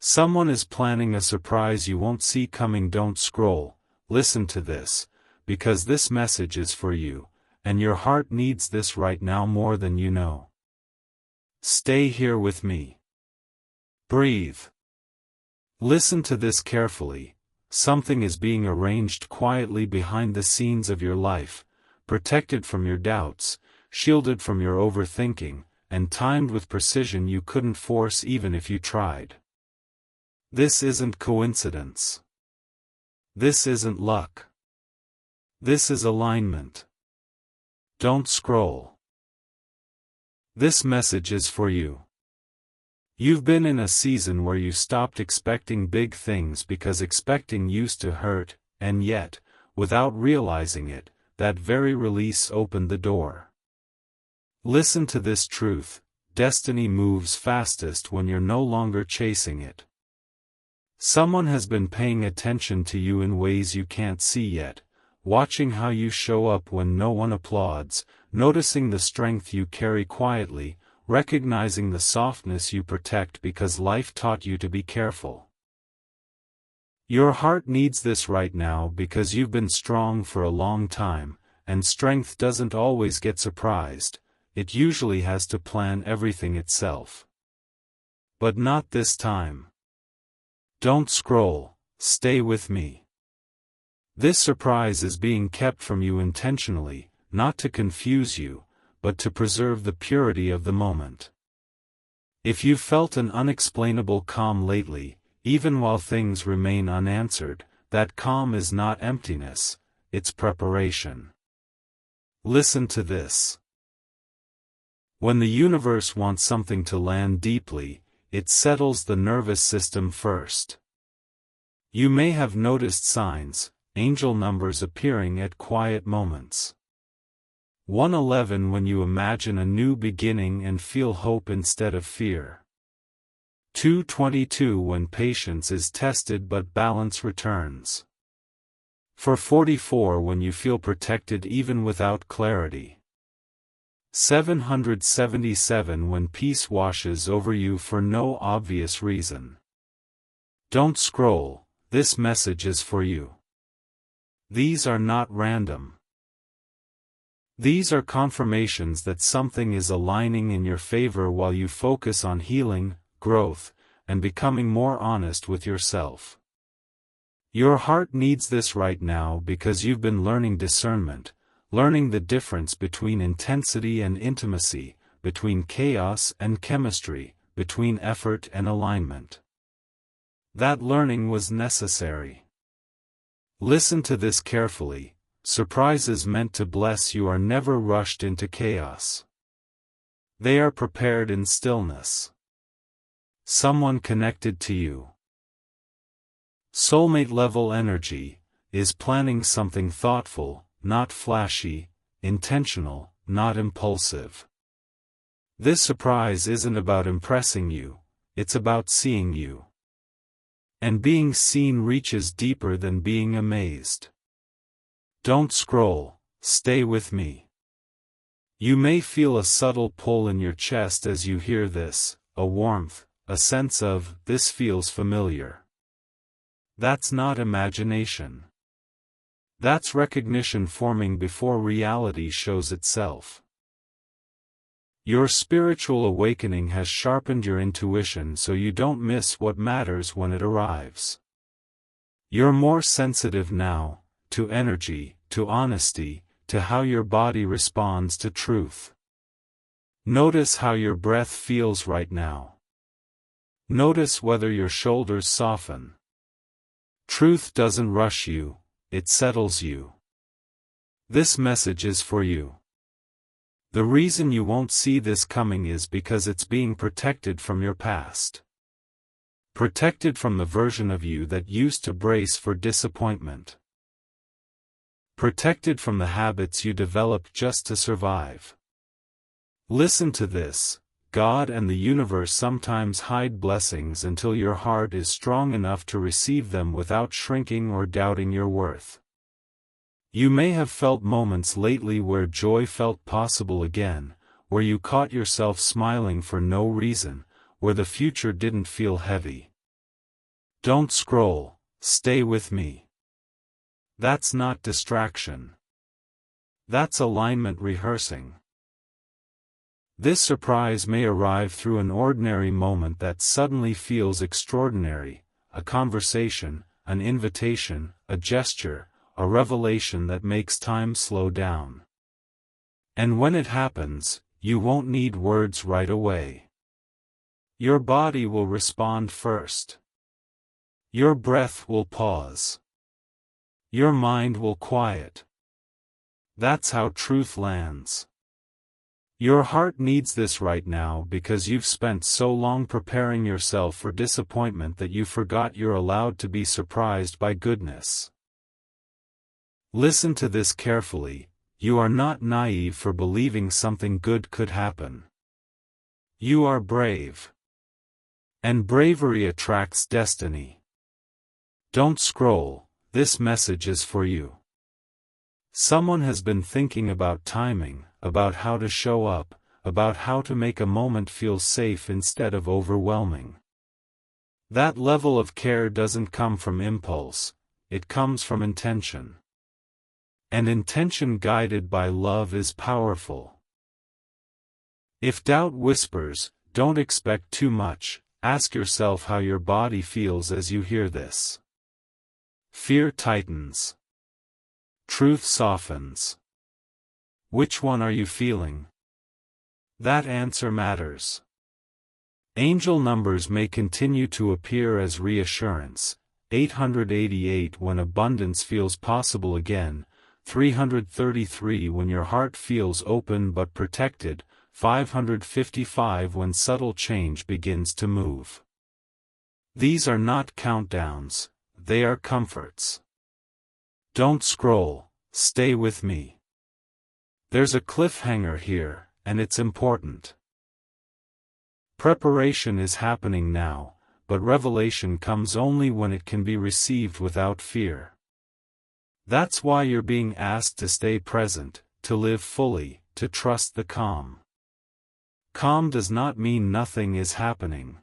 Someone is planning a surprise you won't see coming. Don't scroll, listen to this, because this message is for you, and your heart needs this right now more than you know. Stay here with me. Breathe. Listen to this carefully. Something is being arranged quietly behind the scenes of your life, protected from your doubts, shielded from your overthinking, and timed with precision you couldn't force even if you tried. This isn't coincidence. This isn't luck. This is alignment. Don't scroll. This message is for you. You've been in a season where you stopped expecting big things because expecting used to hurt, and yet, without realizing it, that very release opened the door. Listen to this truth: destiny moves fastest when you're no longer chasing it. Someone has been paying attention to you in ways you can't see yet, watching how you show up when no one applauds, noticing the strength you carry quietly, recognizing the softness you protect because life taught you to be careful. Your heart needs this right now because you've been strong for a long time, and strength doesn't always get surprised, it usually has to plan everything itself. But not this time. Don't scroll, stay with me. This surprise is being kept from you intentionally, not to confuse you, but to preserve the purity of the moment. If you've felt an unexplainable calm lately, even while things remain unanswered, that calm is not emptiness, it's preparation. Listen to this. When the universe wants something to land deeply, it settles the nervous system first. You may have noticed signs, angel numbers appearing at quiet moments. 111 when you imagine a new beginning and feel hope instead of fear. 222 when patience is tested but balance returns. 444 when you feel protected even without clarity. 777 when peace washes over you for no obvious reason. Don't scroll, this message is for you. These are not random. These are confirmations that something is aligning in your favor while you focus on healing, growth, and becoming more honest with yourself. Your heart needs this right now because you've been learning discernment, learning the difference between intensity and intimacy, between chaos and chemistry, between effort and alignment. That learning was necessary. Listen to this carefully. Surprises meant to bless you are never rushed into chaos. They are prepared in stillness. Someone connected to you. Soulmate-level energy is planning something thoughtful, not flashy, intentional, not impulsive. This surprise isn't about impressing you, it's about seeing you. And being seen reaches deeper than being amazed. Don't scroll, stay with me. You may feel a subtle pull in your chest as you hear this, a warmth, a sense of, this feels familiar. That's not imagination. That's recognition forming before reality shows itself. Your spiritual awakening has sharpened your intuition so you don't miss what matters when it arrives. You're more sensitive now, to energy, to honesty, to how your body responds to truth. Notice how your breath feels right now. Notice whether your shoulders soften. Truth doesn't rush you, it settles you. This message is for you. The reason you won't see this coming is because it's being protected from your past. Protected from the version of you that used to brace for disappointment. Protected from the habits you developed just to survive. Listen to this: God and the universe sometimes hide blessings until your heart is strong enough to receive them without shrinking or doubting your worth. You may have felt moments lately where joy felt possible again, where you caught yourself smiling for no reason, where the future didn't feel heavy. Don't scroll, stay with me. That's not distraction. That's alignment rehearsing. This surprise may arrive through an ordinary moment that suddenly feels extraordinary, a conversation, an invitation, a gesture, a revelation that makes time slow down. And when it happens, you won't need words right away. Your body will respond first. Your breath will pause. Your mind will quiet. That's how truth lands. Your heart needs this right now because you've spent so long preparing yourself for disappointment that you forgot you're allowed to be surprised by goodness. Listen to this carefully. You are not naive for believing something good could happen. You are brave. And bravery attracts destiny. Don't scroll, this message is for you. Someone has been thinking about timing, about how to show up, about how to make a moment feel safe instead of overwhelming. That level of care doesn't come from impulse, it comes from intention. And intention guided by love is powerful. If doubt whispers, don't expect too much, ask yourself how your body feels as you hear this. Fear tightens. Truth softens. Which one are you feeling? That answer matters. Angel numbers may continue to appear as reassurance, 888 when abundance feels possible again, 333 when your heart feels open but protected, 555 when subtle change begins to move. These are not countdowns, they are comforts. Don't scroll, stay with me. There's a cliffhanger here, and it's important. Preparation is happening now, but revelation comes only when it can be received without fear. That's why you're being asked to stay present, to live fully, to trust the calm. Calm does not mean nothing is happening.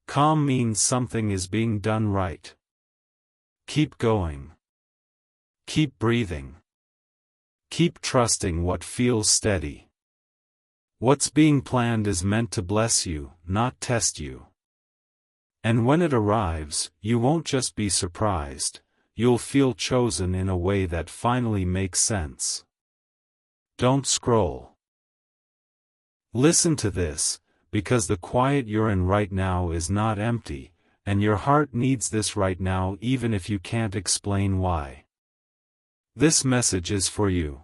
Calm means something is being done right. Keep going. Keep breathing. Keep trusting what feels steady. What's being planned is meant to bless you, not test you. And when it arrives, you won't just be surprised, you'll feel chosen in a way that finally makes sense. Don't scroll. Listen to this, because the quiet you're in right now is not empty, and your heart needs this right now even if you can't explain why. This message is for you.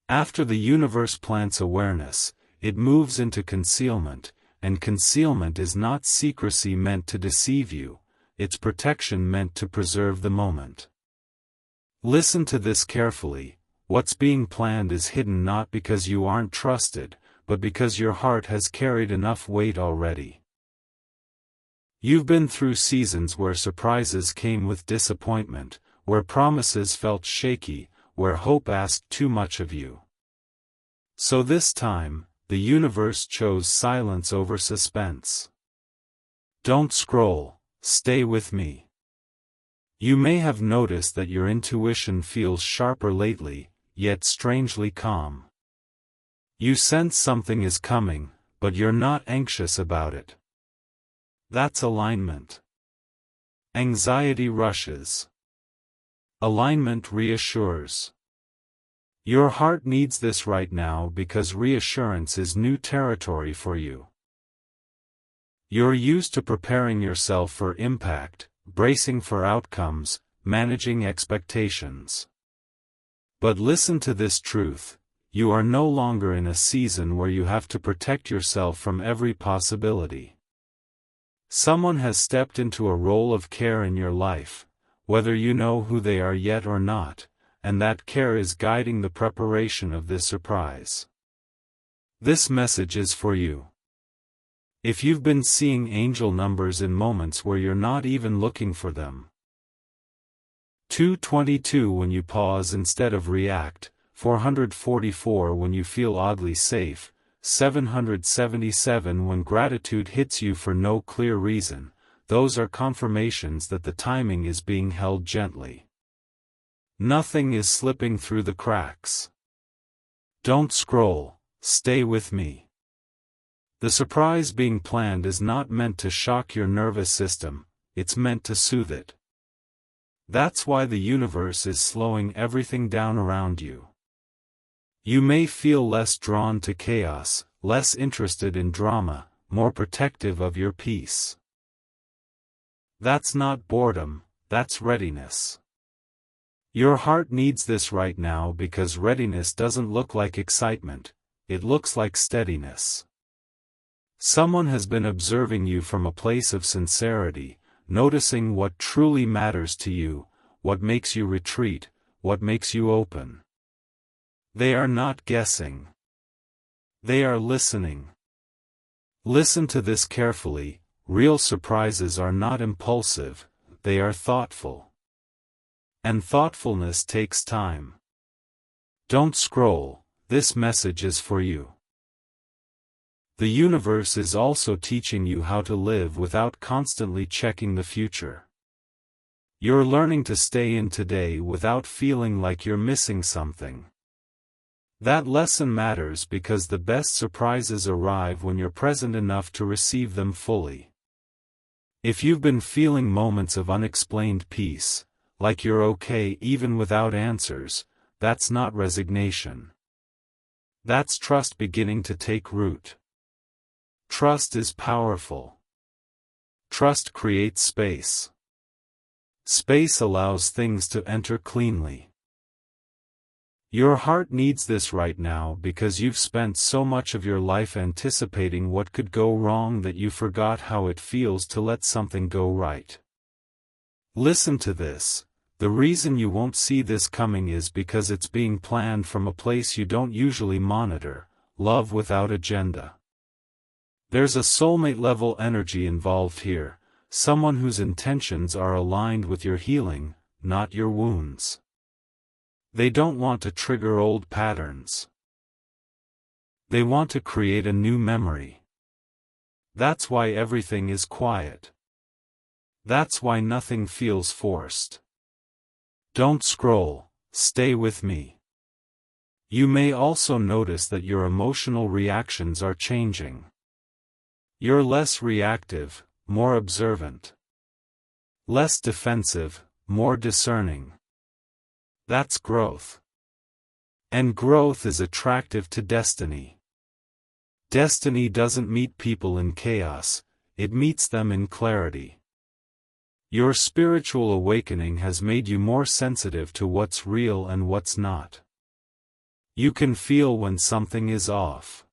After the universe plants awareness, it moves into concealment, and concealment is not secrecy meant to deceive you, it's protection meant to preserve the moment. Listen to this carefully, what's being planned is hidden not because you aren't trusted, but because your heart has carried enough weight already. You've been through seasons where surprises came with disappointment, where promises felt shaky, where hope asked too much of you. So this time, the universe chose silence over suspense. Don't scroll, stay with me. You may have noticed that your intuition feels sharper lately, yet strangely calm. You sense something is coming, but you're not anxious about it. That's alignment. Anxiety rushes. Alignment reassures. Your heart needs this right now because reassurance is new territory for you. You're used to preparing yourself for impact, bracing for outcomes, managing expectations. But listen to this truth, you are no longer in a season where you have to protect yourself from every possibility. Someone has stepped into a role of care in your life, whether you know who they are yet or not, and that care is guiding the preparation of this surprise. This message is for you. If you've been seeing angel numbers in moments where you're not even looking for them. 222 when you pause instead of react, 444 when you feel oddly safe, 777 when gratitude hits you for no clear reason, those are confirmations that the timing is being held gently. Nothing is slipping through the cracks. Don't scroll, stay with me. The surprise being planned is not meant to shock your nervous system, it's meant to soothe it. That's why the universe is slowing everything down around you. You may feel less drawn to chaos, less interested in drama, more protective of your peace. That's not boredom, that's readiness. Your heart needs this right now because readiness doesn't look like excitement, it looks like steadiness. Someone has been observing you from a place of sincerity, noticing what truly matters to you, what makes you retreat, what makes you open. They are not guessing. They are listening. Listen to this carefully, real surprises are not impulsive, they are thoughtful. And thoughtfulness takes time. Don't scroll, this message is for you. The universe is also teaching you how to live without constantly checking the future. You're learning to stay in today without feeling like you're missing something. That lesson matters because the best surprises arrive when you're present enough to receive them fully. If you've been feeling moments of unexplained peace, like you're okay even without answers, that's not resignation. That's trust beginning to take root. Trust is powerful. Trust creates space. Space allows things to enter cleanly. Your heart needs this right now because you've spent so much of your life anticipating what could go wrong that you forgot how it feels to let something go right. Listen to this. The reason you won't see this coming is because it's being planned from a place you don't usually monitor, love without agenda. There's a soulmate-level energy involved here, someone whose intentions are aligned with your healing, not your wounds. They don't want to trigger old patterns. They want to create a new memory. That's why everything is quiet. That's why nothing feels forced. Don't scroll, stay with me. You may also notice that your emotional reactions are changing. You're less reactive, more observant. Less defensive, more discerning. That's growth. And growth is attractive to destiny. Destiny doesn't meet people in chaos, it meets them in clarity. Your spiritual awakening has made you more sensitive to what's real and what's not. You can feel when something is off.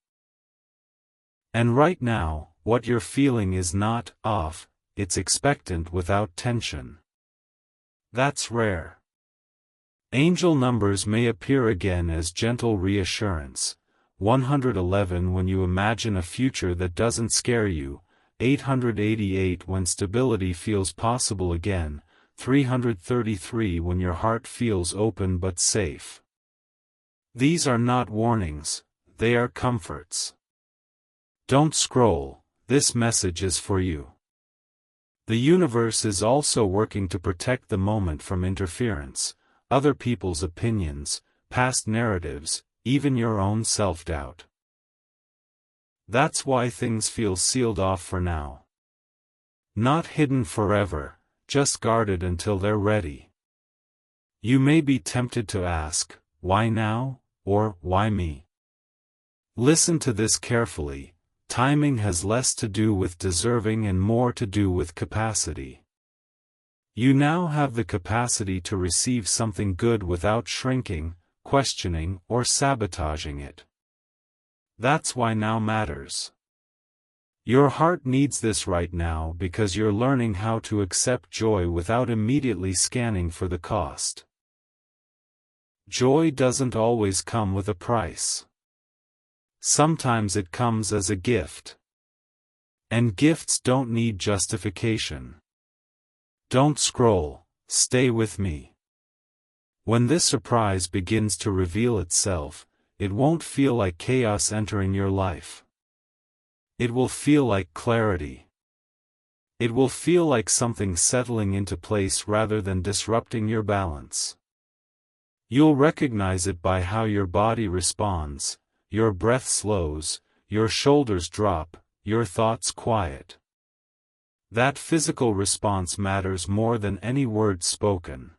And right now, what you're feeling is not off, it's expectant without tension. That's rare. Angel numbers may appear again as gentle reassurance. 111 when you imagine a future that doesn't scare you. 888 when stability feels possible again, 333 when your heart feels open but safe. These are not warnings, they are comforts. Don't scroll, this message is for you. The universe is also working to protect the moment from interference, other people's opinions, past narratives, even your own self-doubt. That's why things feel sealed off for now. Not hidden forever, just guarded until they're ready. You may be tempted to ask, why now, or why me? Listen to this carefully, timing has less to do with deserving and more to do with capacity. You now have the capacity to receive something good without shrinking, questioning, or sabotaging it. That's why now matters. Your heart needs this right now because you're learning how to accept joy without immediately scanning for the cost. Joy doesn't always come with a price. Sometimes it comes as a gift. And gifts don't need justification. Don't scroll, stay with me. When this surprise begins to reveal itself, it won't feel like chaos entering your life. It will feel like clarity. It will feel like something settling into place rather than disrupting your balance. You'll recognize it by how your body responds, your breath slows, your shoulders drop, your thoughts quiet. That physical response matters more than any words spoken.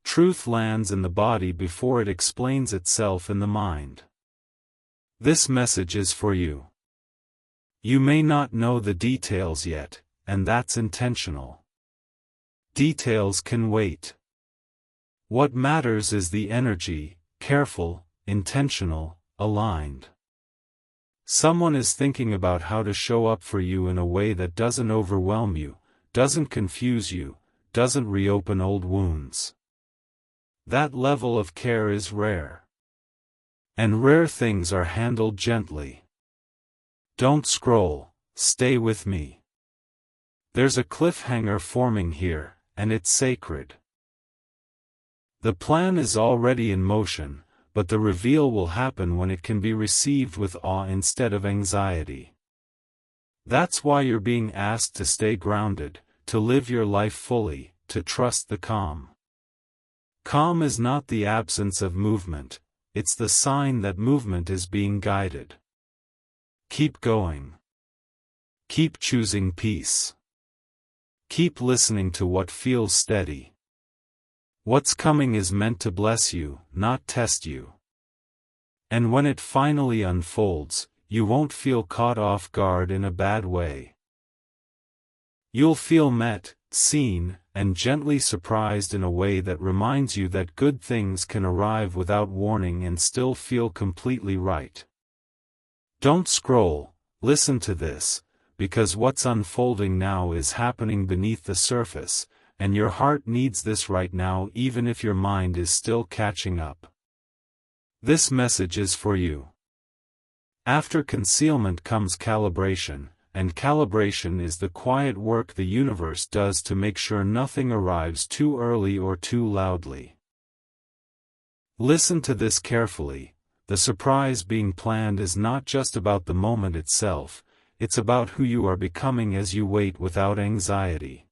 Truth lands in the body before it explains itself in the mind. This message is for you. You may not know the details yet, and that's intentional. Details can wait. What matters is the energy, careful, intentional, aligned. Someone is thinking about how to show up for you in a way that doesn't overwhelm you, doesn't confuse you, doesn't reopen old wounds. That level of care is rare. And rare things are handled gently. Don't scroll, stay with me. There's a cliffhanger forming here, and it's sacred. The plan is already in motion, but the reveal will happen when it can be received with awe instead of anxiety. That's why you're being asked to stay grounded, to live your life fully, to trust the calm. Calm is not the absence of movement, it's the sign that movement is being guided. Keep going. Keep choosing peace. Keep listening to what feels steady. What's coming is meant to bless you, not test you. And when it finally unfolds, you won't feel caught off guard in a bad way. You'll feel met, seen, and gently surprised in a way that reminds you that good things can arrive without warning and still feel completely right. Don't scroll, listen to this, because what's unfolding now is happening beneath the surface, and your heart needs this right now even if your mind is still catching up. This message is for you. After concealment comes calibration, and calibration is the quiet work the universe does to make sure nothing arrives too early or too loudly. Listen to this carefully. The surprise being planned is not just about the moment itself, it's about who you are becoming as you wait without anxiety.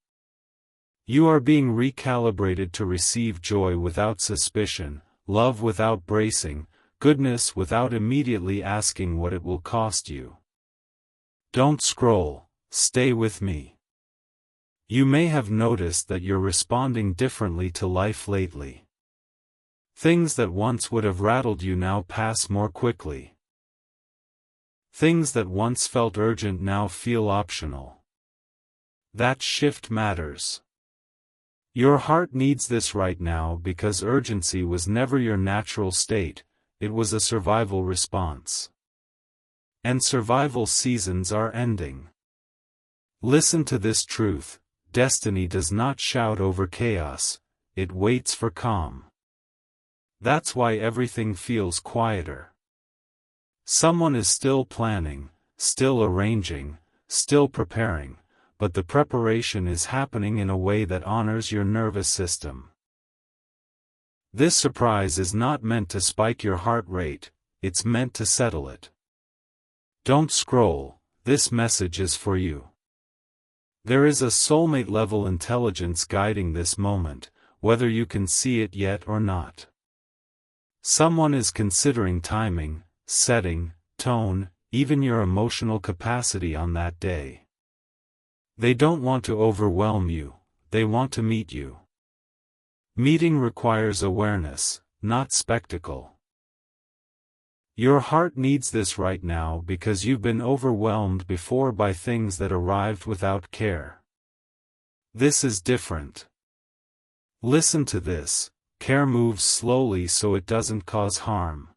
You are being recalibrated to receive joy without suspicion, love without bracing, goodness without immediately asking what it will cost you. Don't scroll, stay with me. You may have noticed that you're responding differently to life lately. Things that once would have rattled you now pass more quickly. Things that once felt urgent now feel optional. That shift matters. Your heart needs this right now because urgency was never your natural state, it was a survival response. And survival seasons are ending. Listen to this truth: destiny does not shout over chaos, it waits for calm. That's why everything feels quieter. Someone is still planning, still arranging, still preparing, but the preparation is happening in a way that honors your nervous system. This surprise is not meant to spike your heart rate, it's meant to settle it. Don't scroll, this message is for you. There is a soulmate-level intelligence guiding this moment, whether you can see it yet or not. Someone is considering timing, setting, tone, even your emotional capacity on that day. They don't want to overwhelm you, they want to meet you. Meeting requires awareness, not spectacle. Your heart needs this right now because you've been overwhelmed before by things that arrived without care. This is different. Listen to this: care moves slowly so it doesn't cause harm.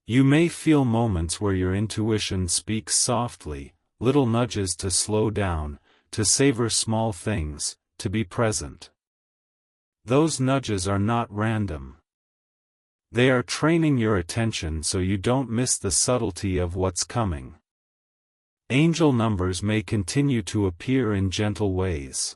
You may feel moments where your intuition speaks softly, little nudges to slow down, to savor small things, to be present. Those nudges are not random. They are training your attention so you don't miss the subtlety of what's coming. Angel numbers may continue to appear in gentle ways.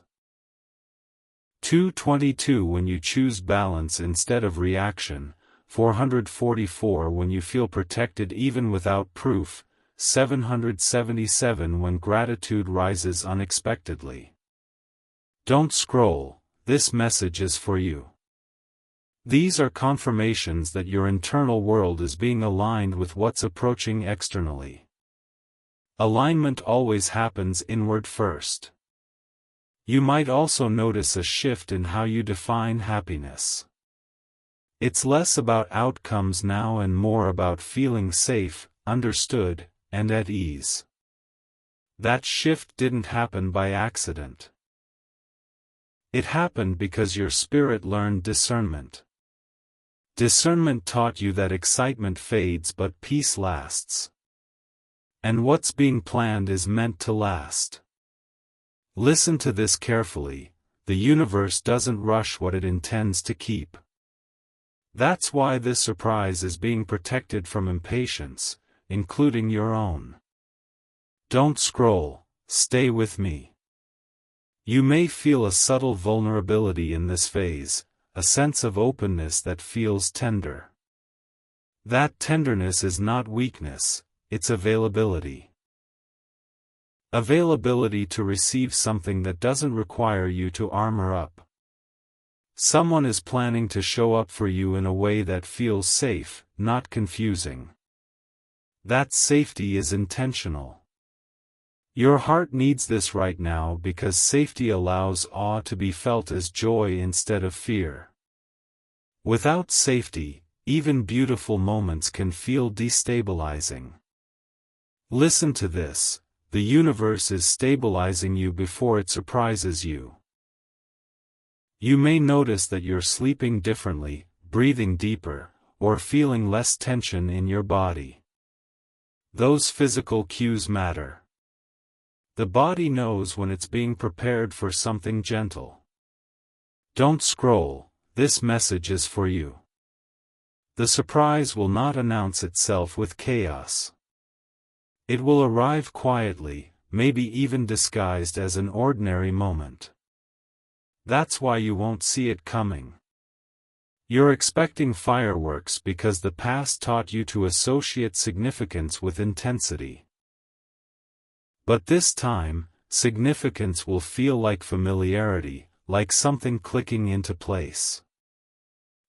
222 when you choose balance instead of reaction, 444 when you feel protected even without proof, 777 when gratitude rises unexpectedly. Don't scroll, this message is for you. These are confirmations that your internal world is being aligned with what's approaching externally. Alignment always happens inward first. You might also notice a shift in how you define happiness. It's less about outcomes now and more about feeling safe, understood, and at ease. That shift didn't happen by accident. It happened because your spirit learned discernment. Discernment taught you that excitement fades but peace lasts. And what's being planned is meant to last. Listen to this carefully, the universe doesn't rush what it intends to keep. That's why this surprise is being protected from impatience, including your own. Don't scroll, stay with me. You may feel a subtle vulnerability in this phase, a sense of openness that feels tender. That tenderness is not weakness, it's availability. Availability to receive something that doesn't require you to armor up. Someone is planning to show up for you in a way that feels safe, not confusing. That safety is intentional. Your heart needs this right now because safety allows awe to be felt as joy instead of fear. Without safety, even beautiful moments can feel destabilizing. Listen to this, the universe is stabilizing you before it surprises you. You may notice that you're sleeping differently, breathing deeper, or feeling less tension in your body. Those physical cues matter. The body knows when it's being prepared for something gentle. Don't scroll, this message is for you. The surprise will not announce itself with chaos. It will arrive quietly, maybe even disguised as an ordinary moment. That's why you won't see it coming. You're expecting fireworks because the past taught you to associate significance with intensity. But this time, significance will feel like familiarity, like something clicking into place.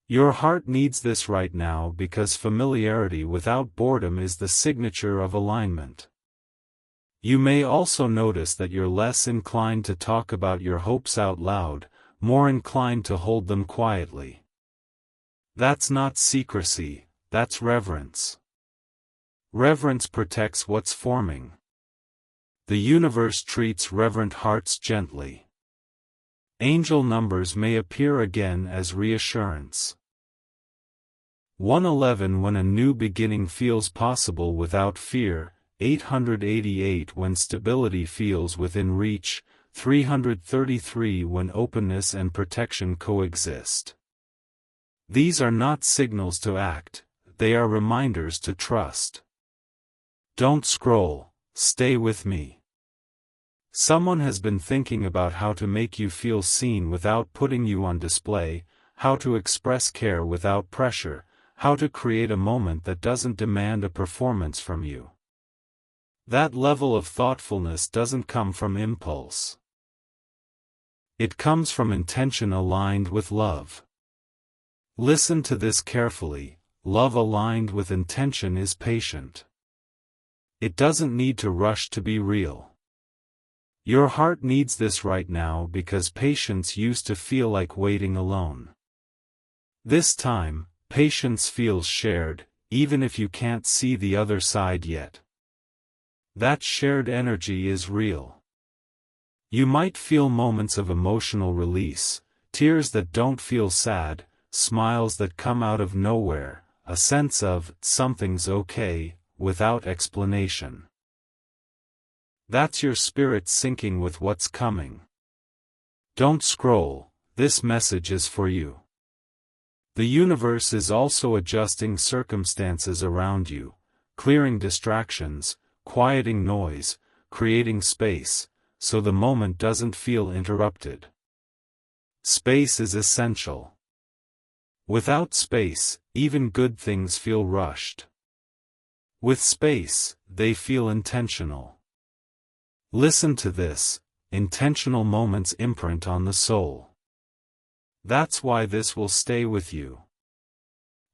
Your heart needs this right now because familiarity without boredom is the signature of alignment. You may also notice that you're less inclined to talk about your hopes out loud, more inclined to hold them quietly. That's not secrecy, that's reverence. Reverence protects what's forming. The universe treats reverent hearts gently. Angel numbers may appear again as reassurance. 111 when a new beginning feels possible without fear, 888 when stability feels within reach, 333 when openness and protection coexist. These are not signals to act, they are reminders to trust. Don't scroll, stay with me. Someone has been thinking about how to make you feel seen without putting you on display, how to express care without pressure, how to create a moment that doesn't demand a performance from you. That level of thoughtfulness doesn't come from impulse. It comes from intention aligned with love. Listen to this carefully, love aligned with intention is patient. It doesn't need to rush to be real. Your heart needs this right now because patience used to feel like waiting alone. This time, patience feels shared, even if you can't see the other side yet. That shared energy is real. You might feel moments of emotional release, tears that don't feel sad, smiles that come out of nowhere, a sense of something's okay, without explanation. That's your spirit syncing with what's coming. Don't scroll, this message is for you. The universe is also adjusting circumstances around you, clearing distractions, quieting noise, creating space, so the moment doesn't feel interrupted. Space is essential. Without space, even good things feel rushed. With space, they feel intentional. Listen to this: intentional moments imprint on the soul. That's why this will stay with you.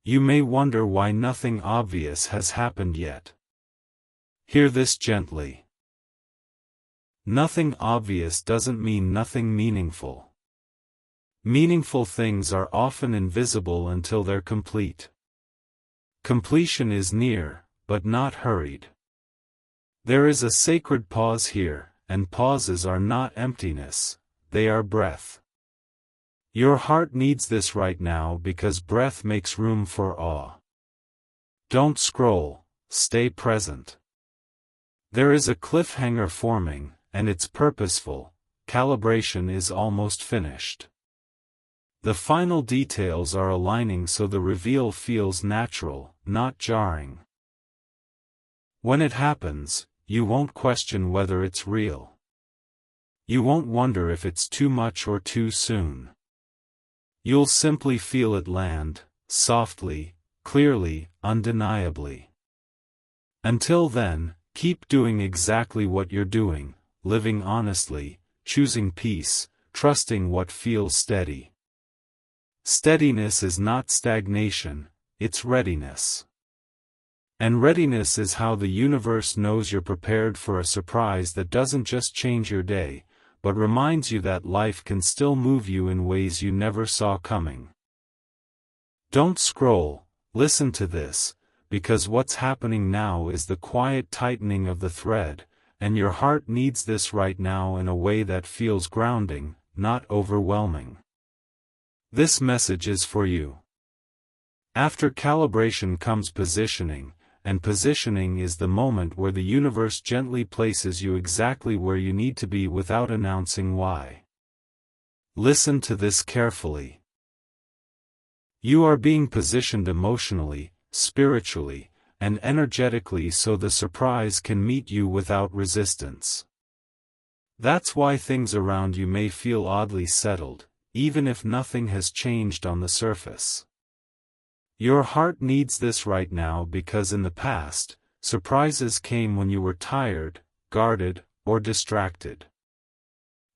You may wonder why nothing obvious has happened yet. Hear this gently. Nothing obvious doesn't mean nothing meaningful. Meaningful things are often invisible until they're complete. Completion is near, but not hurried. There is a sacred pause here, and pauses are not emptiness, they are breath. Your heart needs this right now because breath makes room for awe. Don't scroll, stay present. There is a cliffhanger forming, and it's purposeful. Calibration is almost finished. The final details are aligning so the reveal feels natural, not jarring. When it happens, you won't question whether it's real. You won't wonder if it's too much or too soon. You'll simply feel it land, softly, clearly, undeniably. Until then, keep doing exactly what you're doing, living honestly, choosing peace, trusting what feels steady. Steadiness is not stagnation, it's readiness. And readiness is how the universe knows you're prepared for a surprise that doesn't just change your day, but reminds you that life can still move you in ways you never saw coming. Don't scroll, listen to this, because what's happening now is the quiet tightening of the thread, and your heart needs this right now in a way that feels grounding, not overwhelming. This message is for you. After calibration comes positioning, and positioning is the moment where the universe gently places you exactly where you need to be without announcing why. Listen to this carefully. You are being positioned emotionally, spiritually, and energetically so the surprise can meet you without resistance. That's why things around you may feel oddly settled, even if nothing has changed on the surface. Your heart needs this right now because in the past, surprises came when you were tired, guarded, or distracted.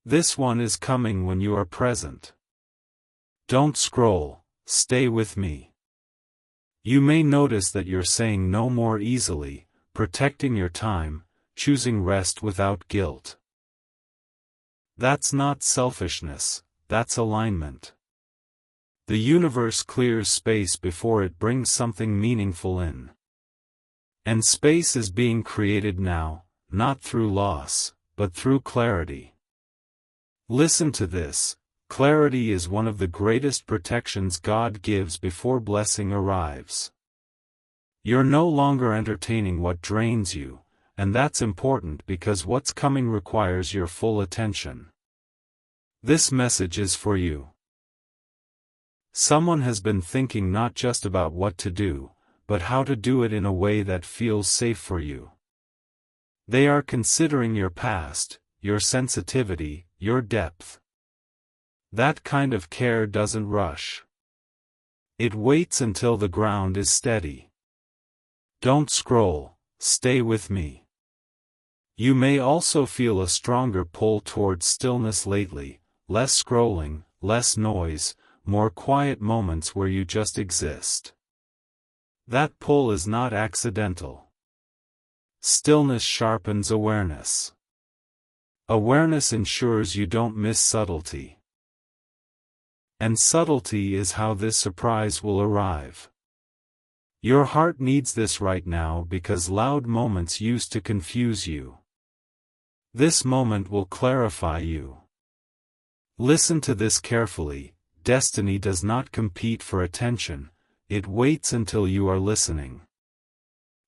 This one is coming when you are present. Don't scroll, stay with me. You may notice that you're saying no more easily, protecting your time, choosing rest without guilt. That's not selfishness, that's alignment. The universe clears space before it brings something meaningful in. And space is being created now, not through loss, but through clarity. Listen to this: clarity is one of the greatest protections God gives before blessing arrives. You're no longer entertaining what drains you, and that's important because what's coming requires your full attention. This message is for you. Someone has been thinking not just about what to do, but how to do it in a way that feels safe for you. They are considering your past, your sensitivity, your depth. That kind of care doesn't rush. It waits until the ground is steady. Don't scroll, stay with me. You may also feel a stronger pull towards stillness lately, less scrolling, less noise, more quiet moments where you just exist. That pull is not accidental. Stillness sharpens awareness. Awareness ensures you don't miss subtlety. And subtlety is how this surprise will arrive. Your heart needs this right now because loud moments used to confuse you. This moment will clarify you. Listen to this carefully. Destiny does not compete for attention, it waits until you are listening.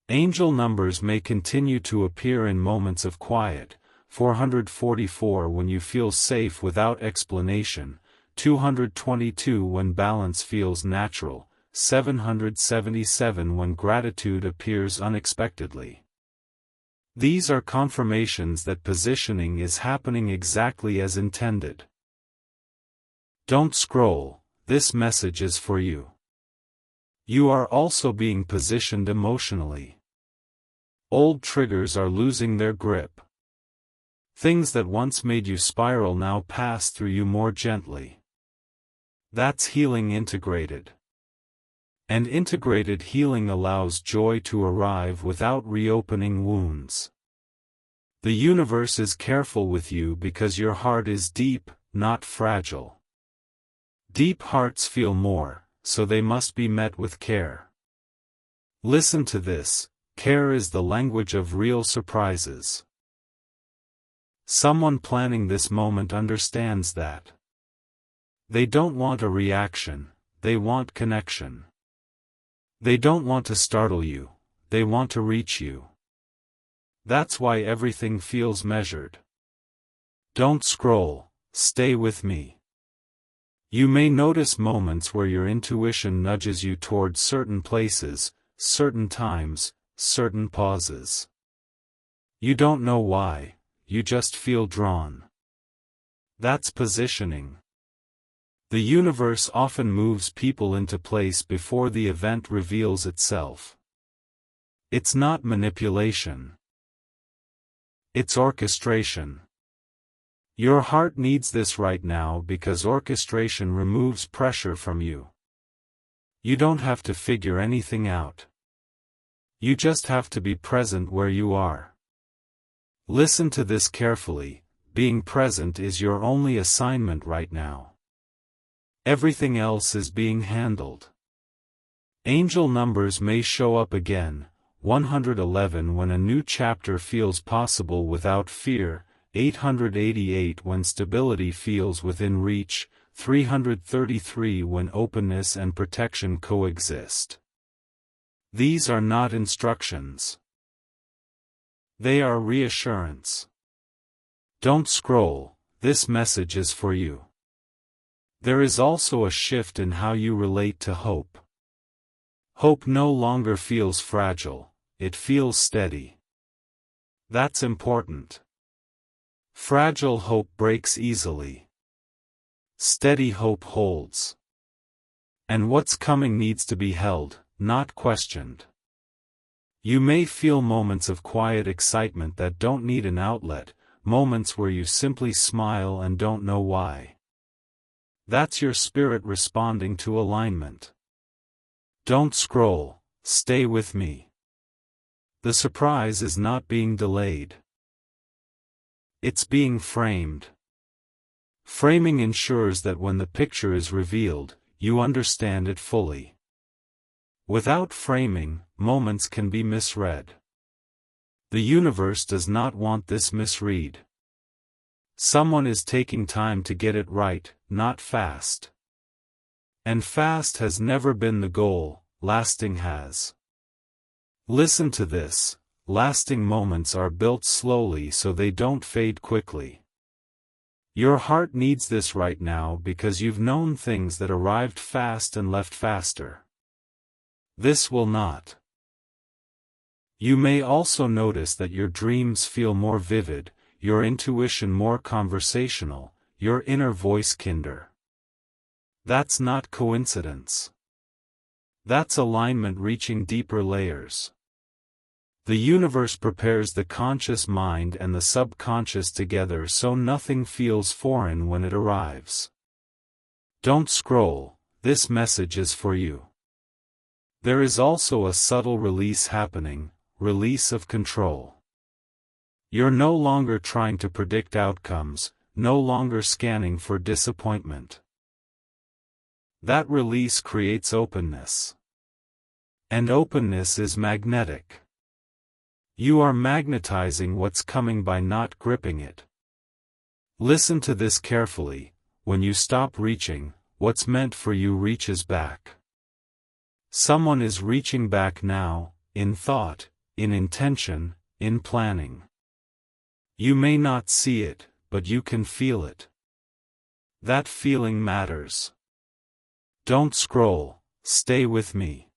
Angel numbers may continue to appear in moments of quiet: 444 when you feel safe without explanation, 222 when balance feels natural, 777 when gratitude appears unexpectedly. These are confirmations that positioning is happening exactly as intended. Don't scroll, this message is for you. You are also being positioned emotionally. Old triggers are losing their grip. Things that once made you spiral now pass through you more gently. That's healing integrated. And integrated healing allows joy to arrive without reopening wounds. The universe is careful with you because your heart is deep, not fragile. Deep hearts feel more, so they must be met with care. Listen to this: care is the language of real surprises. Someone planning this moment understands that. They don't want a reaction, they want connection. They don't want to startle you, they want to reach you. That's why everything feels measured. Don't scroll, stay with me. You may notice moments where your intuition nudges you towards certain places, certain times, certain pauses. You don't know why, you just feel drawn. That's positioning. The universe often moves people into place before the event reveals itself. It's not manipulation. It's orchestration. Your heart needs this right now because orchestration removes pressure from you. You don't have to figure anything out. You just have to be present where you are. Listen to this carefully: being present is your only assignment right now. Everything else is being handled. Angel numbers may show up again: 111 when a new chapter feels possible without fear, 888 when stability feels within reach, 333 when openness and protection coexist. These are not instructions. They are reassurance. Don't scroll, this message is for you. There is also a shift in how you relate to hope. Hope no longer feels fragile, it feels steady. That's important. Fragile hope breaks easily. Steady hope holds. And what's coming needs to be held, not questioned. You may feel moments of quiet excitement that don't need an outlet, moments where you simply smile and don't know why. That's your spirit responding to alignment. Don't scroll, stay with me. The surprise is not being delayed. It's being framed. Framing ensures that when the picture is revealed, you understand it fully. Without framing, moments can be misread. The universe does not want this misread. Someone is taking time to get it right, not fast. And fast has never been the goal, lasting has. Listen to this: lasting moments are built slowly so they don't fade quickly. Your heart needs this right now because you've known things that arrived fast and left faster. This will not. You may also notice that your dreams feel more vivid, your intuition more conversational, your inner voice kinder. That's not coincidence. That's alignment reaching deeper layers. The universe prepares the conscious mind and the subconscious together so nothing feels foreign when it arrives. Don't scroll, this message is for you. There is also a subtle release happening, release of control. You're no longer trying to predict outcomes, no longer scanning for disappointment. That release creates openness. And openness is magnetic. You are magnetizing what's coming by not gripping it. Listen to this carefully: when you stop reaching, what's meant for you reaches back. Someone is reaching back now, in thought, in intention, in planning. You may not see it, but you can feel it. That feeling matters. Don't scroll, stay with me.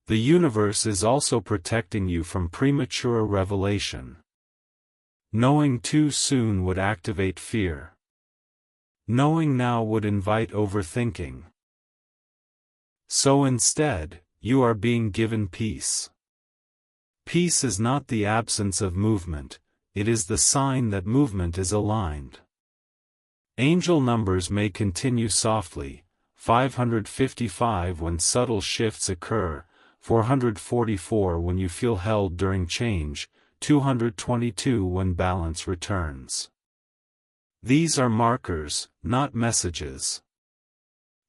The universe is also protecting you from premature revelation. Knowing too soon would activate fear. Knowing now would invite overthinking. So instead, you are being given peace. Peace is not the absence of movement, it is the sign that movement is aligned. Angel numbers may continue softly, 555 when subtle shifts occur, 444 when you feel held during change, 222 when balance returns. These are markers, not messages.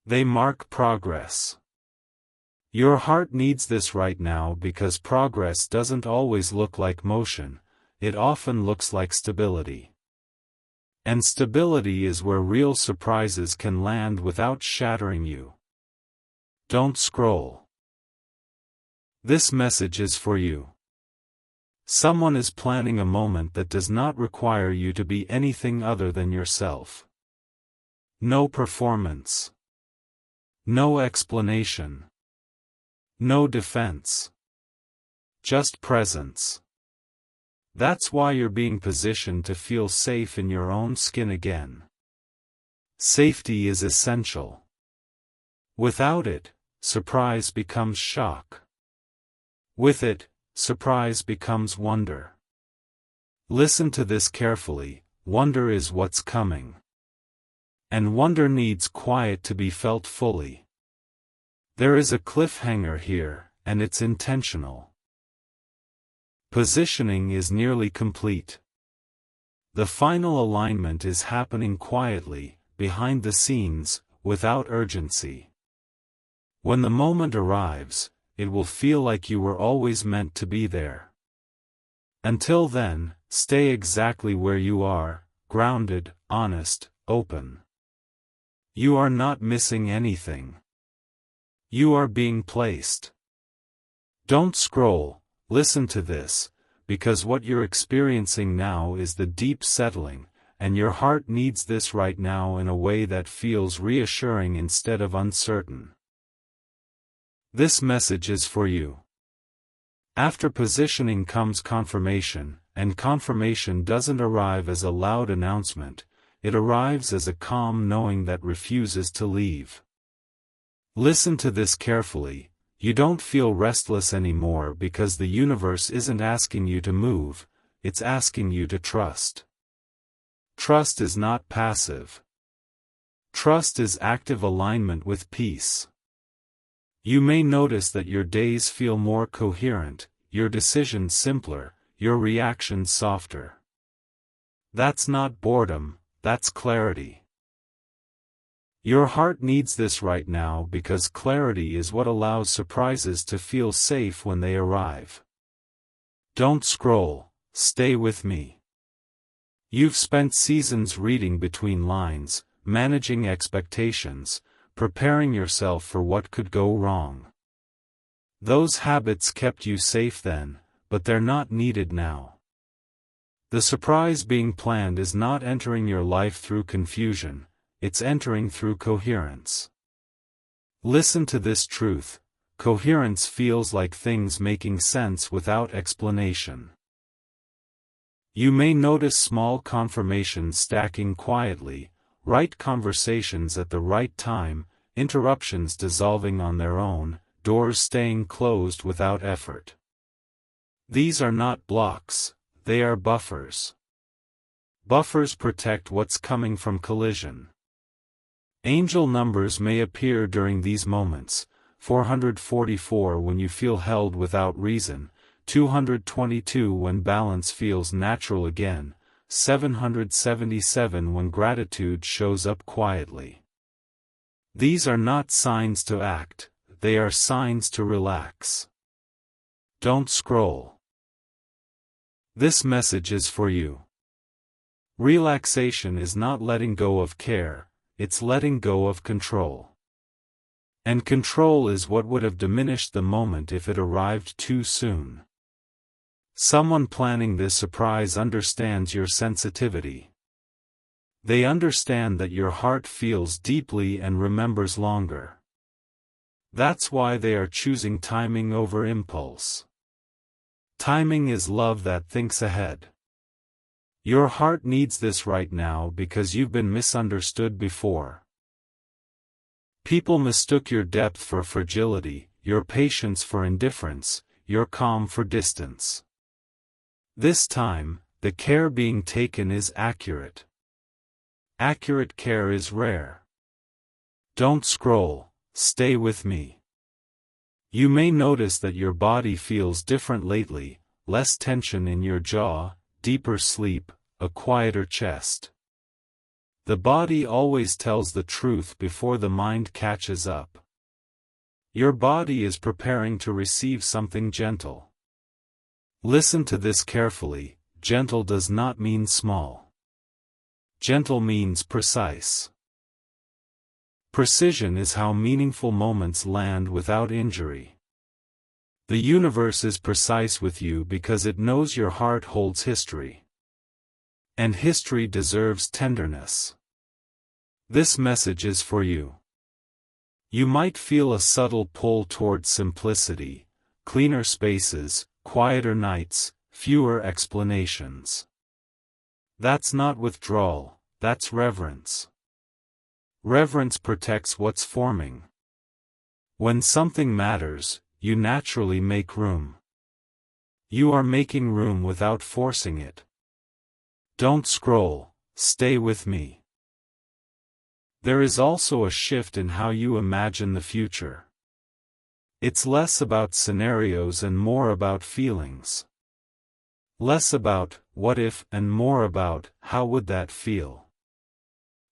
They mark progress. Your heart needs this right now because progress doesn't always look like motion, it often looks like stability. And stability is where real surprises can land without shattering you. Don't scroll. This message is for you. Someone is planning a moment that does not require you to be anything other than yourself. No performance. No explanation. No defense. Just presence. That's why you're being positioned to feel safe in your own skin again. Safety is essential. Without it, surprise becomes shock. With it, surprise becomes wonder. Listen to this carefully, wonder is what's coming. And wonder needs quiet to be felt fully. There is a cliffhanger here, and it's intentional. Positioning is nearly complete. The final alignment is happening quietly, behind the scenes, without urgency. When the moment arrives, it will feel like you were always meant to be there. Until then, stay exactly where you are, grounded, honest, open. You are not missing anything. You are being placed. Don't scroll, listen to this, because what you're experiencing now is the deep settling, and your heart needs this right now in a way that feels reassuring instead of uncertain. This message is for you. After positioning comes confirmation, and confirmation doesn't arrive as a loud announcement, it arrives as a calm knowing that refuses to leave. Listen to this carefully, you don't feel restless anymore because the universe isn't asking you to move, it's asking you to trust. Trust is not passive. Trust is active alignment with peace. You may notice that your days feel more coherent, your decisions simpler, your reactions softer. That's not boredom, that's clarity. Your heart needs this right now because clarity is what allows surprises to feel safe when they arrive. Don't scroll, stay with me. You've spent seasons reading between lines, managing expectations, preparing yourself for what could go wrong. Those habits kept you safe then, but they're not needed now. The surprise being planned is not entering your life through confusion, it's entering through coherence. Listen to this truth, coherence feels like things making sense without explanation. You may notice small confirmations stacking quietly, right conversations at the right time, interruptions dissolving on their own, doors staying closed without effort. These are not blocks, they are buffers. Buffers protect what's coming from collision. Angel numbers may appear during these moments, 444 when you feel held without reason, 222 when balance feels natural again, 777 when gratitude shows up quietly. These are not signs to act, they are signs to relax. Don't scroll. This message is for you. Relaxation is not letting go of care, it's letting go of control. And control is what would have diminished the moment if it arrived too soon. Someone planning this surprise understands your sensitivity. They understand that your heart feels deeply and remembers longer. That's why they are choosing timing over impulse. Timing is love that thinks ahead. Your heart needs this right now because you've been misunderstood before. People mistook your depth for fragility, your patience for indifference, you're calm for distance. This time, the care being taken is accurate. Accurate care is rare. Don't scroll, stay with me. You may notice that your body feels different lately, less tension in your jaw, deeper sleep, a quieter chest. The body always tells the truth before the mind catches up. Your body is preparing to receive something gentle. Listen to this carefully. Gentle does not mean small. Gentle means precise. Precision is how meaningful moments land without injury. The universe is precise with you because it knows your heart holds history. And history deserves tenderness. This message is for you. You might feel a subtle pull toward simplicity, cleaner spaces, quieter nights, fewer explanations. That's not withdrawal, that's reverence. Reverence protects what's forming. When something matters, you naturally make room. You are making room without forcing it. Don't scroll, stay with me. There is also a shift in how you imagine the future. It's less about scenarios and more about feelings. Less about, what if, and more about, how would that feel?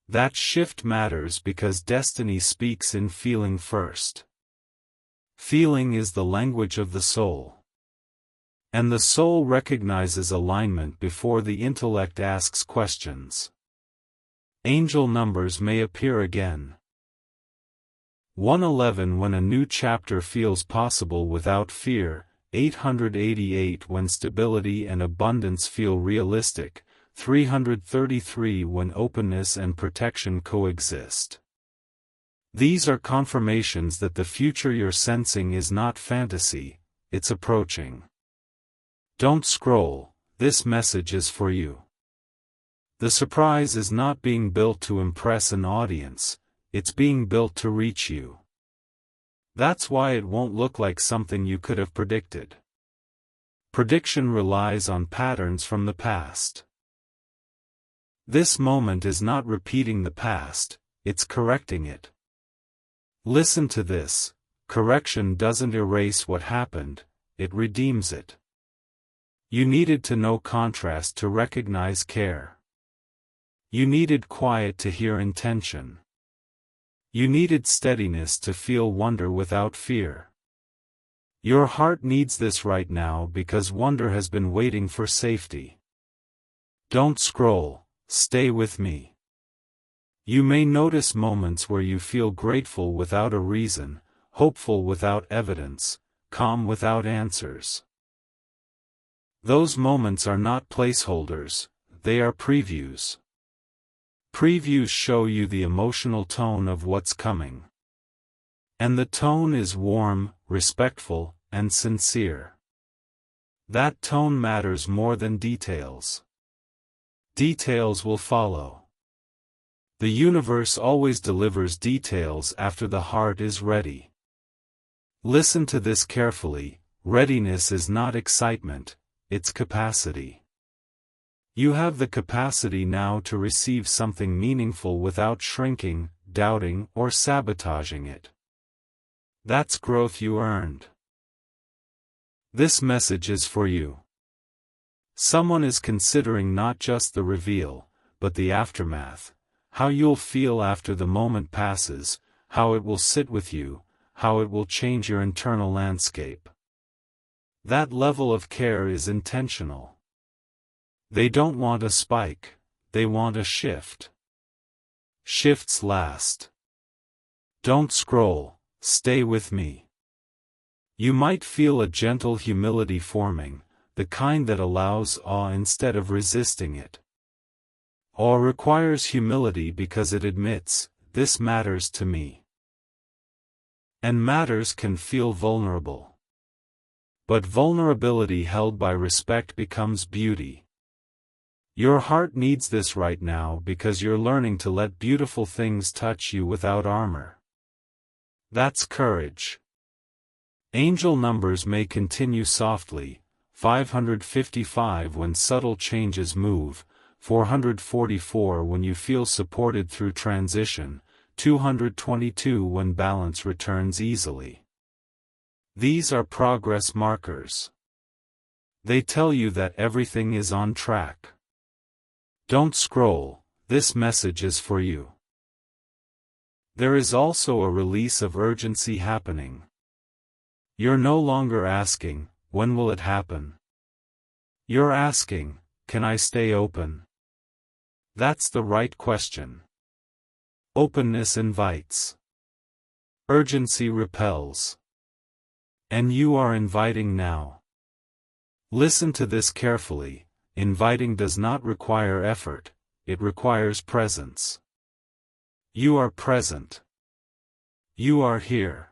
That shift matters because destiny speaks in feeling first. Feeling is the language of the soul. And the soul recognizes alignment before the intellect asks questions. Angel numbers may appear again. 111 when a new chapter feels possible without fear, 888 when stability and abundance feel realistic, 333 when openness and protection coexist. These are confirmations that the future you're sensing is not fantasy, it's approaching. Don't scroll, this message is for you. The surprise is not being built to impress an audience, it's being built to reach you. That's why it won't look like something you could have predicted. Prediction relies on patterns from the past. This moment is not repeating the past, it's correcting it. Listen to this, correction doesn't erase what happened, it redeems it. You needed to know contrast to recognize care. You needed quiet to hear intention. You needed steadiness to feel wonder without fear. Your heart needs this right now because wonder has been waiting for safety. Don't scroll, stay with me. You may notice moments where you feel grateful without a reason, hopeful without evidence, calm without answers. Those moments are not placeholders, they are previews. Previews show you the emotional tone of what's coming. And the tone is warm, respectful, and sincere. That tone matters more than details. Details will follow. The universe always delivers details after the heart is ready. Listen to this carefully, readiness is not excitement, it's capacity. You have the capacity now to receive something meaningful without shrinking, doubting, or sabotaging it. That's growth you earned. This message is for you. Someone is considering not just the reveal, but the aftermath, how you'll feel after the moment passes, how it will sit with you, how it will change your internal landscape. That level of care is intentional. They don't want a spike, they want a shift. Shifts last. Don't scroll, stay with me. You might feel a gentle humility forming, the kind that allows awe instead of resisting it. Awe requires humility because it admits, this matters to me. And matters can feel vulnerable. But vulnerability held by respect becomes beauty. Your heart needs this right now because you're learning to let beautiful things touch you without armor. That's courage. Angel numbers may continue softly, 555 when subtle changes move, 444 when you feel supported through transition, 222 when balance returns easily. These are progress markers. They tell you that everything is on track. Don't scroll, this message is for you. There is also a release of urgency happening. You're no longer asking, when will it happen? You're asking, can I stay open? That's the right question. Openness invites. Urgency repels. And you are inviting now. Listen to this carefully. Inviting does not require effort, it requires presence. You are present. You are here.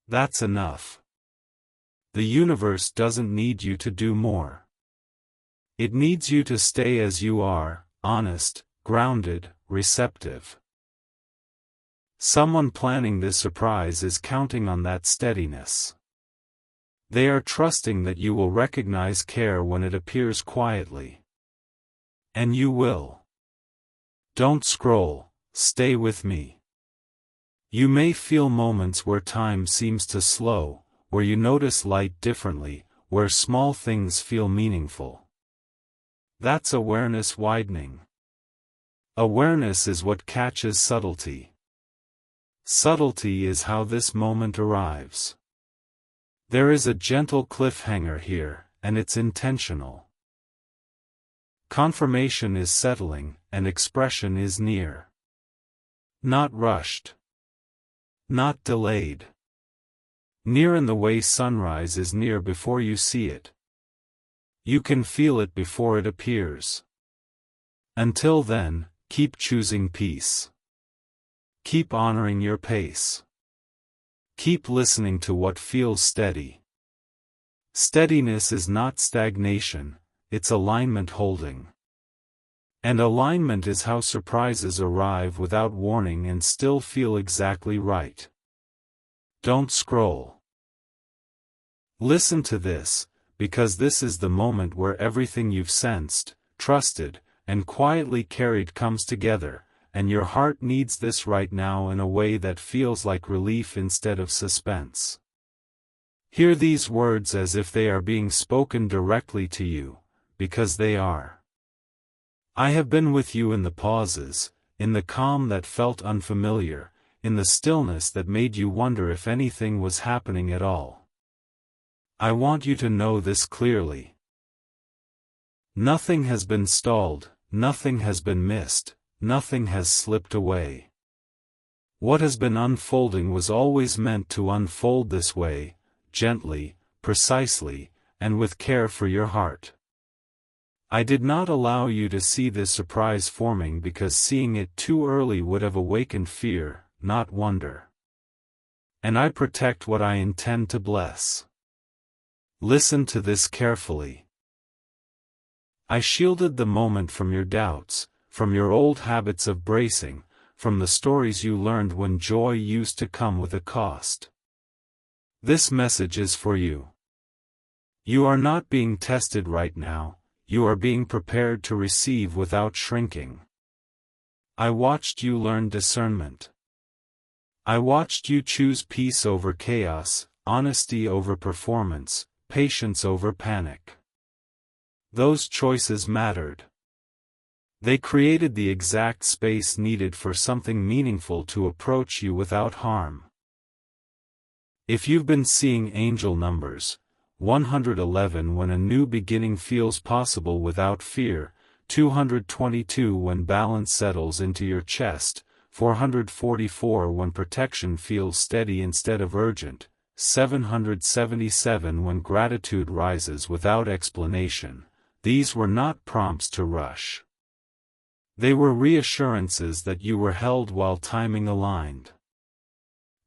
That's enough. The universe doesn't need you to do more. It needs you to stay as you are, honest, grounded, receptive. Someone planning this surprise is counting on that steadiness. They are trusting that you will recognize care when it appears quietly. And you will. Don't scroll, stay with me. You may feel moments where time seems to slow, where you notice light differently, where small things feel meaningful. That's awareness widening. Awareness is what catches subtlety. Subtlety is how this moment arrives. There is a gentle cliffhanger here, and it's intentional. Confirmation is settling, and expression is near. Not rushed. Not delayed. Near in the way sunrise is near before you see it. You can feel it before it appears. Until then, keep choosing peace. Keep honoring your pace. Keep listening to what feels steady. Steadiness is not stagnation, it's alignment holding. And alignment is how surprises arrive without warning and still feel exactly right. Don't scroll. Listen to this, because this is the moment where everything you've sensed, trusted, and quietly carried comes together, and your heart needs this right now in a way that feels like relief instead of suspense. Hear these words as if they are being spoken directly to you, because they are. I have been with you in the pauses, in the calm that felt unfamiliar, in the stillness that made you wonder if anything was happening at all. I want you to know this clearly. Nothing has been stalled, nothing has been missed, nothing has slipped away. What has been unfolding was always meant to unfold this way, gently, precisely, and with care for your heart. I did not allow you to see this surprise forming because seeing it too early would have awakened fear, not wonder. And I protect what I intend to bless. Listen to this carefully. I shielded the moment from your doubts, from your old habits of bracing, from the stories you learned when joy used to come with a cost. This message is for you. You are not being tested right now. You are being prepared to receive without shrinking. I watched you learn discernment. I watched you choose peace over chaos, honesty over performance, patience over panic. Those choices mattered. They created the exact space needed for something meaningful to approach you without harm. If you've been seeing angel numbers, 111 when a new beginning feels possible without fear, 222 when balance settles into your chest, 444 when protection feels steady instead of urgent, 777 when gratitude rises without explanation, these were not prompts to rush. They were reassurances that you were held while timing aligned.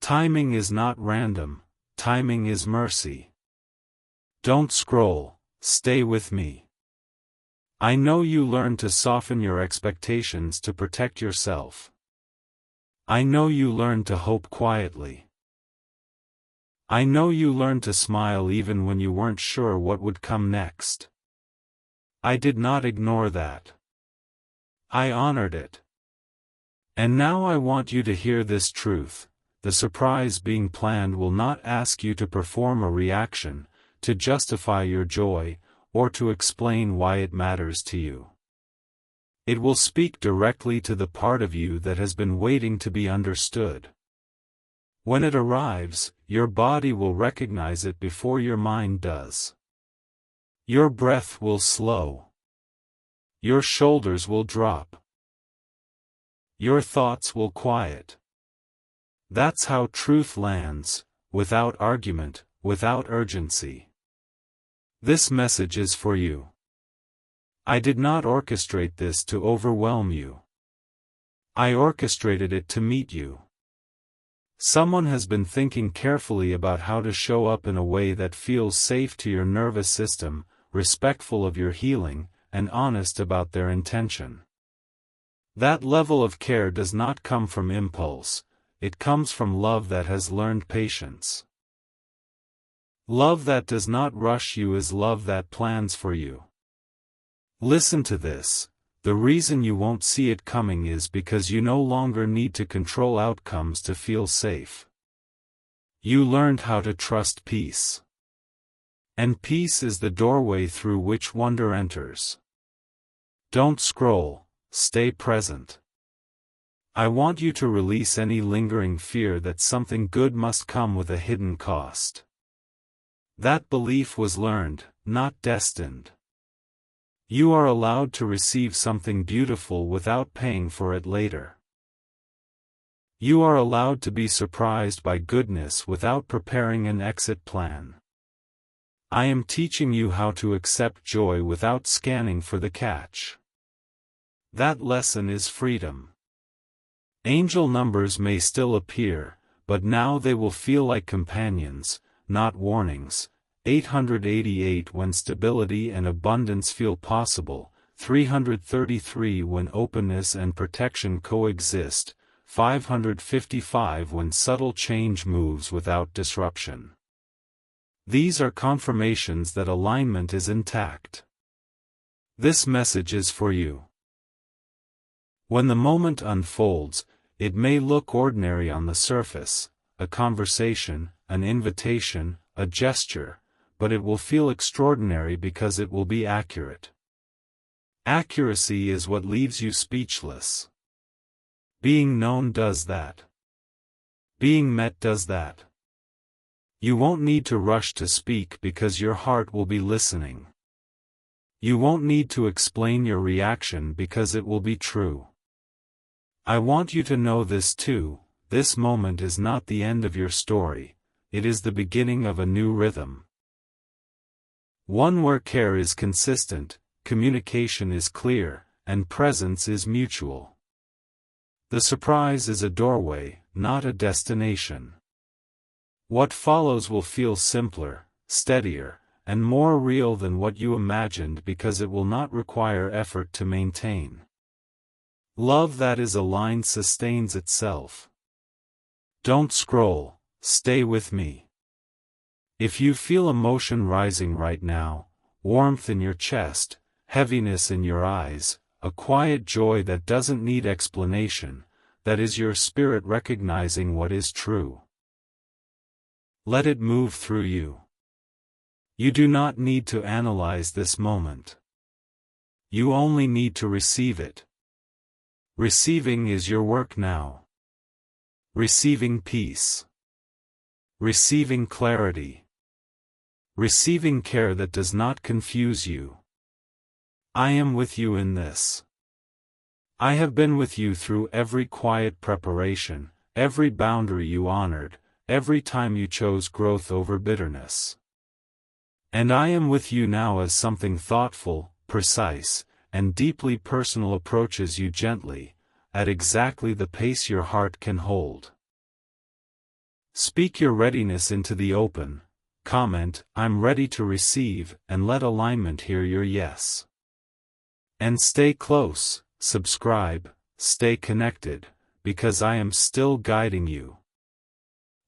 Timing is not random, timing is mercy. Don't scroll, stay with me. I know you learned to soften your expectations to protect yourself. I know you learned to hope quietly. I know you learned to smile even when you weren't sure what would come next. I did not ignore that. I honored it. And now I want you to hear this truth: the surprise being planned will not ask you to perform a reaction, to justify your joy, or to explain why it matters to you. It will speak directly to the part of you that has been waiting to be understood. When it arrives, your body will recognize it before your mind does. Your breath will slow. Your shoulders will drop. Your thoughts will quiet. That's how truth lands, without argument, without urgency. This message is for you. I did not orchestrate this to overwhelm you. I orchestrated it to meet you. Someone has been thinking carefully about how to show up in a way that feels safe to your nervous system, respectful of your healing, and honest about their intention. That level of care does not come from impulse, it comes from love that has learned patience. Love that does not rush you is love that plans for you. Listen to this: the reason you won't see it coming is because you no longer need to control outcomes to feel safe. You learned how to trust peace. And peace is the doorway through which wonder enters. Don't scroll, stay present. I want you to release any lingering fear that something good must come with a hidden cost. That belief was learned, not destined. You are allowed to receive something beautiful without paying for it later. You are allowed to be surprised by goodness without preparing an exit plan. I am teaching you how to accept joy without scanning for the catch. That lesson is freedom. Angel numbers may still appear, but now they will feel like companions, not warnings. 888 when stability and abundance feel possible, 333 when openness and protection coexist, 555 when subtle change moves without disruption. These are confirmations that alignment is intact. This message is for you. When the moment unfolds, it may look ordinary on the surface, a conversation, an invitation, a gesture, but it will feel extraordinary because it will be accurate. Accuracy is what leaves you speechless. Being known does that. Being met does that. You won't need to rush to speak because your heart will be listening. You won't need to explain your reaction because it will be true. I want you to know this too: this moment is not the end of your story, it is the beginning of a new rhythm. One where care is consistent, communication is clear, and presence is mutual. The surprise is a doorway, not a destination. What follows will feel simpler, steadier, and more real than what you imagined because it will not require effort to maintain. Love that is aligned sustains itself. Don't scroll, stay with me. If you feel emotion rising right now, warmth in your chest, heaviness in your eyes, a quiet joy that doesn't need explanation, that is your spirit recognizing what is true. Let it move through you. You do not need to analyze this moment. You only need to receive it. Receiving is your work now. Receiving peace. Receiving clarity. Receiving care that does not confuse you. I am with you in this. I have been with you through every quiet preparation, every boundary you honored, every time you chose growth over bitterness. And I am with you now as something thoughtful, precise, and deeply personal approaches you gently, at exactly the pace your heart can hold. Speak your readiness into the open. Comment, "I'm ready to receive," and let alignment hear your yes. And stay close, subscribe, stay connected, because I am still guiding you.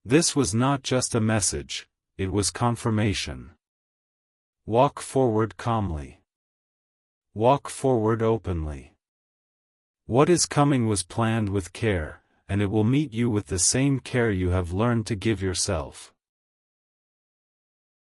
This was not just a message, it was confirmation. Walk forward calmly. Walk forward openly. What is coming was planned with care, and it will meet you with the same care you have learned to give yourself.